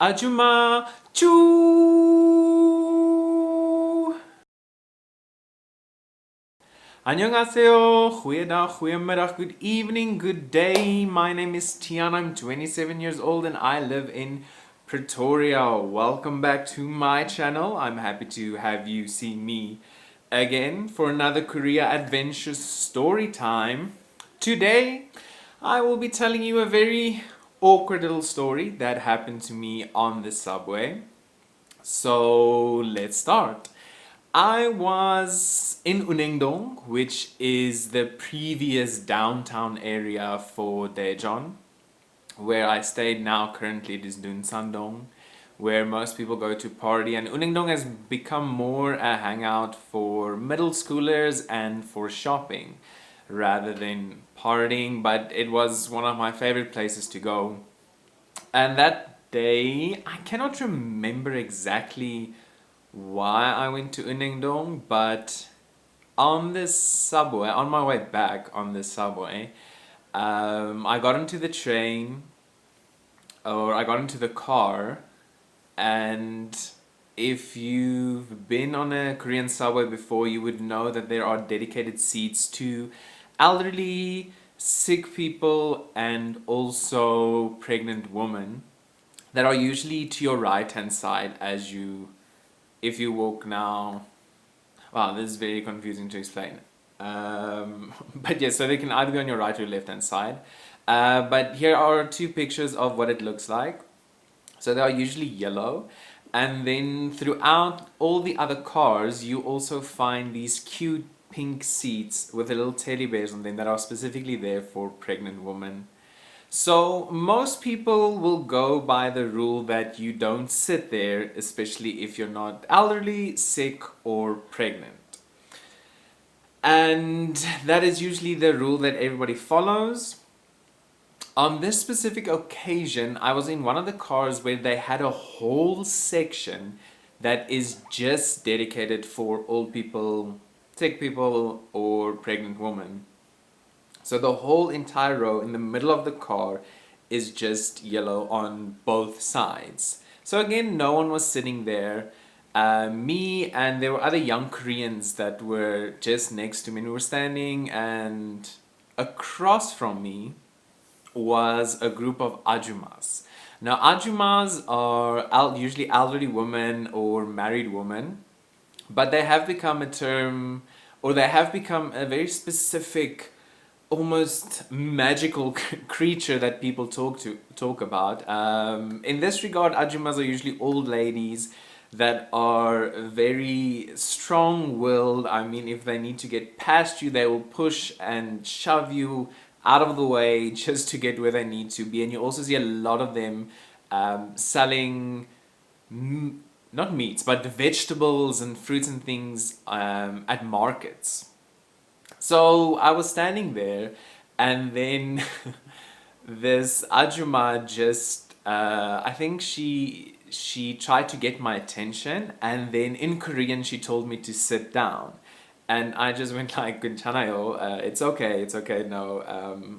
Ajumma Choo! Annyeonghaseyo, goeiedag, goeiemiddag, good evening, good day. My name is Tian. I'm 27 years old and I live in Pretoria. Welcome back to my channel. I'm happy to have you see me again for another Korea adventure story time. Today, I will be telling you a very awkward little story that happened to me on the subway. So let's start. I was in Unengdong, which is the previous downtown area for Daejeon, where I stayed now. Currently, it is Dunsandong, where most people go to party. And Unengdong has become more a hangout for middle schoolers and for shopping rather than partying. But it was one of my favorite places to go. And that day, I cannot remember exactly why I went to Unengdong, but on this subway, on my way back on the subway, I got into the train, or I got into the car, and if you've been on a Korean subway before, you would know that there are dedicated seats to elderly, sick people, and also pregnant women that are usually to your right hand side as you, if you walk now. Wow, this is very confusing to explain. But yes, so they can either be on your right or left hand side. But here are two pictures of what it looks like. So they are usually yellow. And then throughout all the other cars, you also find these cute pink seats with the little teddy bears on them that are specifically there for pregnant women. So most people will go by the rule that you don't sit there, especially if you're not elderly, sick, or pregnant. And that is usually the rule that everybody follows. On this specific occasion, I was in one of the cars where they had a whole section that is just dedicated for old people, sick people, or pregnant women. So the whole entire row in the middle of the car is just yellow on both sides. So again, no one was sitting there. Me and there were other young Koreans that were just next to me. We were standing, and across from me was a group of Ajummas. Now, Ajummas are usually elderly women or married women, but they have become a term, or they have become a very specific, almost magical creature that people talk about. In this regard, Ajumas are usually old ladies that are very strong-willed. I mean, if they need to get past you, they will push and shove you out of the way just to get where they need to be. And you also see a lot of them selling not meats, but vegetables and fruits and things at markets. So I was standing there, and then this Ajumma just, I think she tried to get my attention, and then in Korean she told me to sit down. And I just went like, "괜찮아요. It's okay. No,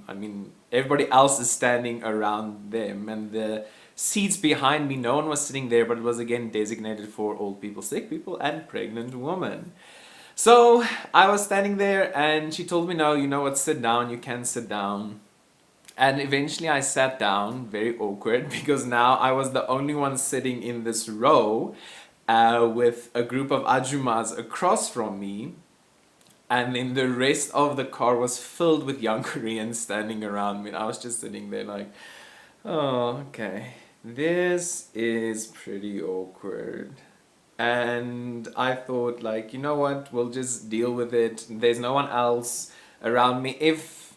I mean, everybody else is standing around them, and the seats behind me, no one was sitting there, but it was again designated for old people, sick people, and pregnant women." So I was standing there, and she told me, "No, you know what, sit down, you can sit down." And eventually I sat down, very awkward, because now I was the only one sitting in this row with a group of Ajumas across from me. And then the rest of the car was filled with young Koreans standing around me. And I was just sitting there like, oh, okay. This is pretty awkward. And I thought, like, you know what, we'll just deal with it. There's no one else around me. If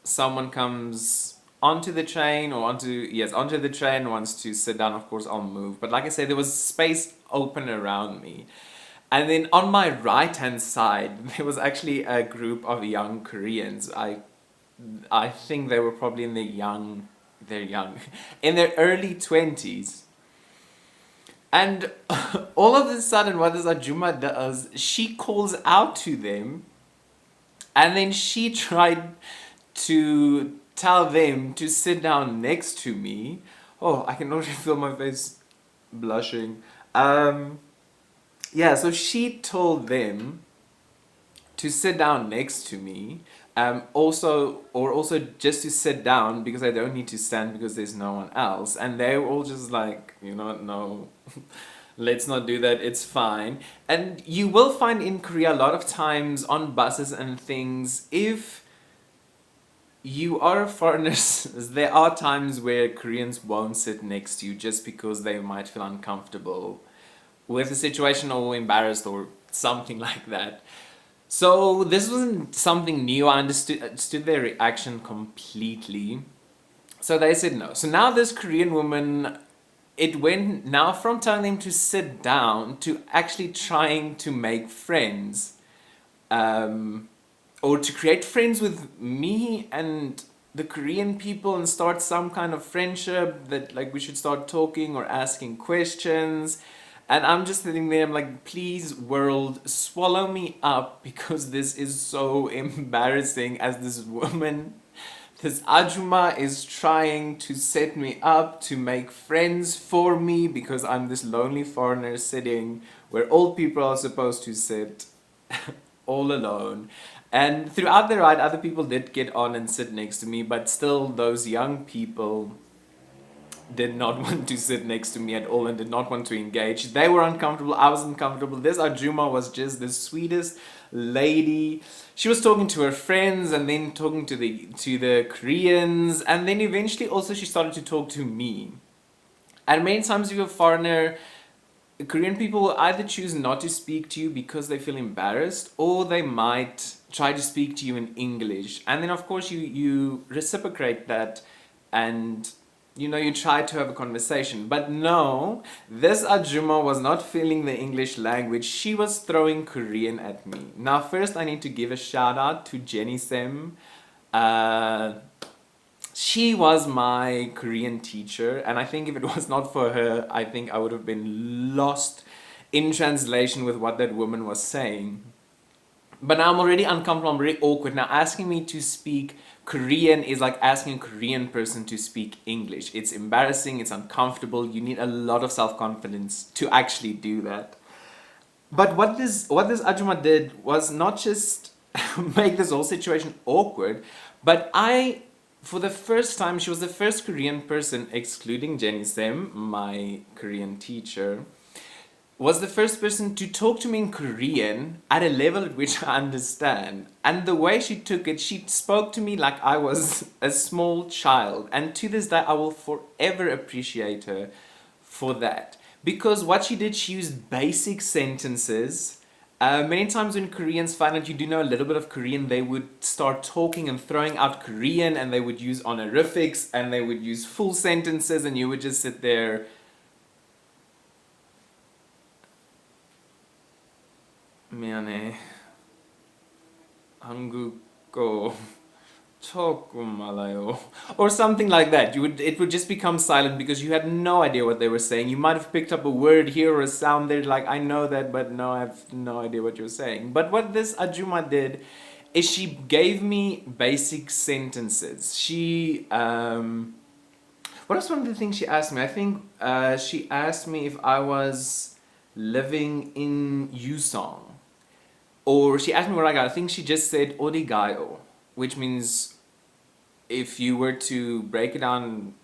someone comes onto the train or onto the train, wants to sit down, of course I'll move. But like I said, there was space open around me. And then on my right hand side, there was actually a group of young Koreans. I think they were probably they're young, in their early 20s. And all of a sudden, what this Ajumma does, she calls out to them, and then she tried to tell them to sit down next to me. Oh, I can already feel my face blushing. Yeah, so she told them to sit down next to me. Also just to sit down because I don't need to stand because there's no one else. And they were all just like, you know what, no, let's not do that, it's fine. And you will find in Korea a lot of times on buses and things, if you are a foreigner, there are times where Koreans won't sit next to you just because they might feel uncomfortable with the situation or embarrassed or something like that. So this wasn't something new. I understood their reaction completely. So they said no. So now this Korean woman, it went now from telling them to sit down to actually trying to make friends, um, or to create friends with me and the Korean people and start some kind of friendship that like we should start talking or asking questions. And I'm just sitting there, I'm like, please, world, swallow me up because this is so embarrassing as this woman, this Ajumma, is trying to set me up to make friends for me because I'm this lonely foreigner sitting where old people are supposed to sit all alone. And throughout the ride, other people did get on and sit next to me, but still, those young people did not want to sit next to me at all and did not want to engage. They were uncomfortable. I was uncomfortable. This Ajumma was just the sweetest lady. She was talking to her friends and then talking to the Koreans, and then eventually also she started to talk to me. And many times if you're a foreigner, Korean people will either choose not to speak to you because they feel embarrassed, or they might try to speak to you in English. And then of course you reciprocate that, and you know, you try to have a conversation. But no, this Ajumma was not feeling the English language. She was throwing Korean at me. Now first I need to give a shout out to Jenny Sem. She was my Korean teacher, and I think if it was not for her, I think I would have been lost in translation with what that woman was saying. But now I'm already uncomfortable, I'm very awkward. Now asking me to speak Korean is like asking a Korean person to speak English. It's embarrassing, it's uncomfortable, you need a lot of self-confidence to actually do that. But what this Ajumma did was not just make this whole situation awkward, but for the first time, she was the first Korean person, excluding Jenny Sem, my Korean teacher, was the first person to talk to me in Korean at a level at which I understand. And the way she took it, she spoke to me like I was a small child. And to this day, I will forever appreciate her for that. Because what she did, she used basic sentences. Many times when Koreans find out you do know a little bit of Korean, they would start talking and throwing out Korean, and they would use honorifics, and they would use full sentences, and you would just sit there. 미안해. 한국어 조금 알아요. Or something like that. It would just become silent because you had no idea what they were saying. You might have picked up a word here or a sound there, like, I know that, but no, I have no idea what you're saying. But what this Ajumma did is she gave me basic sentences. What was one of the things she asked me? I think she asked me if I was living in Yusong. Or she asked me where I got. I think she just said "odigayo," which means, if you were to break it down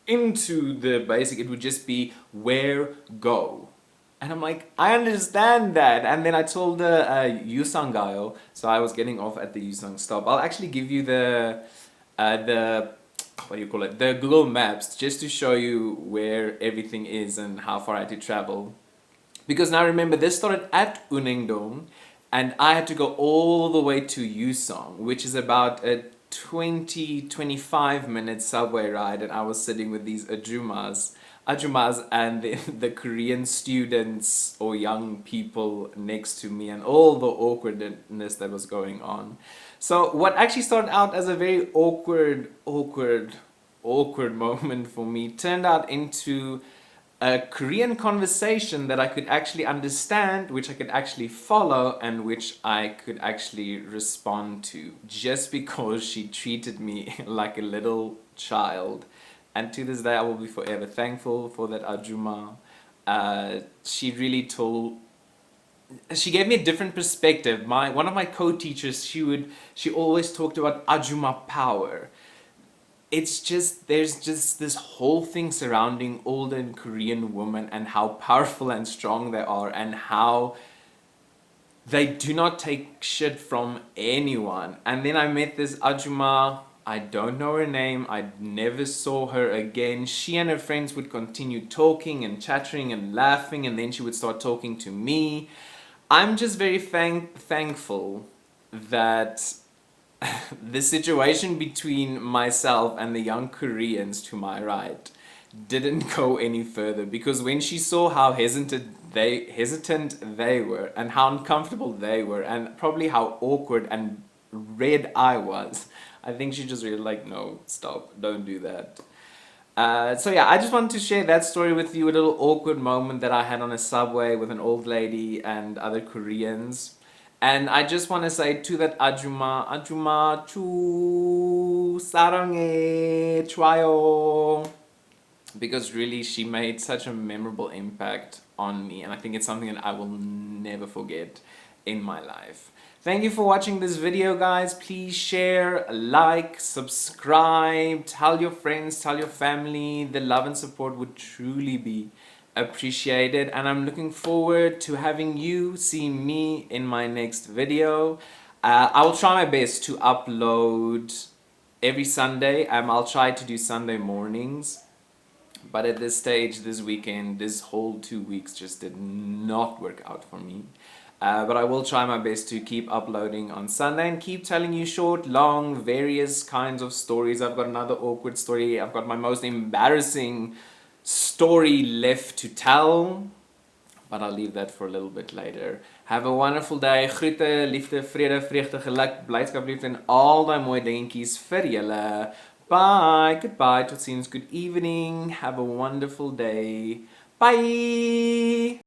into the basic, it would just be where go. And I'm like, I understand that. And then I told her Yusangayo, so I was getting off at the Yusang stop. I'll actually give you the what do you call it? The Google Maps, just to show you where everything is and how far I had to travel. Because now remember, this started at Unengdong, and I had to go all the way to Yusong, which is about a 25 minute subway ride, and I was sitting with these Ajummas and the Korean students or young people next to me, and all the awkwardness that was going on. So what actually started out as a very awkward moment for me turned out into a Korean conversation that I could actually understand, which I could actually follow, and which I could actually respond to, just because she treated me like a little child. And to this day, I will be forever thankful for that Ajumma. She really she gave me a different perspective. One of my co-teachers, she always talked about Ajumma power. It's just there's just this whole thing surrounding older Korean women and how powerful and strong they are and how they do not take shit from anyone. And then I met this Ajumma. I don't know her name. I never saw her again. She and her friends would continue talking and chattering and laughing, and then she would start talking to me. I'm just very thankful that the situation between myself and the young Koreans to my right didn't go any further, because when she saw how hesitant they were and how uncomfortable they were and probably how awkward and red I was, I think she just really like, no, stop, don't do that. So yeah, I just wanted to share that story with you, a little awkward moment that I had on a subway with an old lady and other Koreans. And I just want to say to that Ajumma, Ajumma, chu 사랑해, 좋아요. Because really she made such a memorable impact on me, and I think it's something that I will never forget in my life. Thank you for watching this video, guys. Please share, like, subscribe, tell your friends, tell your family. The love and support would truly be appreciated, and I'm looking forward to having you see me in my next video. I will try my best to upload every Sunday. I'll try to do Sunday mornings. But at this stage, this weekend, this whole 2 weeks just did not work out for me. But I will try my best to keep uploading on Sunday and keep telling you short, long, various kinds of stories. I've got another awkward story. I've got my most embarrassing story left to tell. But I'll leave that for a little bit later. Have a wonderful day. Groete, liefde, vrede, vreugde, geluk, blydskap, liefde en al daai mooi dingetjies vir julle. Bye. Goodbye. Tot ziens. Good evening. Have a wonderful day. Bye.